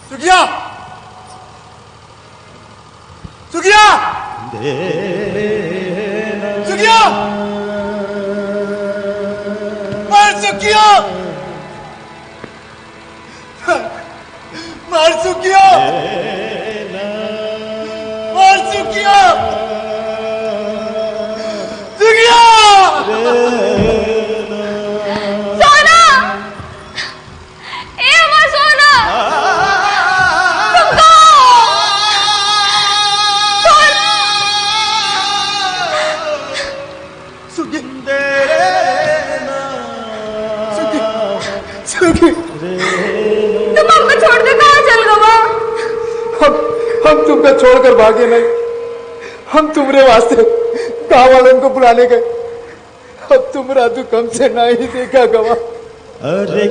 सुखिया सुखिया सुखिया मार सुखिया मार सुखिया मार सुखिया सुखिया सोना ए अमर सोना तुमको सुखी सुखी तुम हमको छोड़ के कहाँ चल गए? हम तुमको छोड़कर भागे नहीं, हम तुम्हारे वास्ते गाँव वालों को बुलाने गए। अब तुम्हारा दुख हमसे नहीं देखा गवा। अरे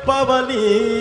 पवली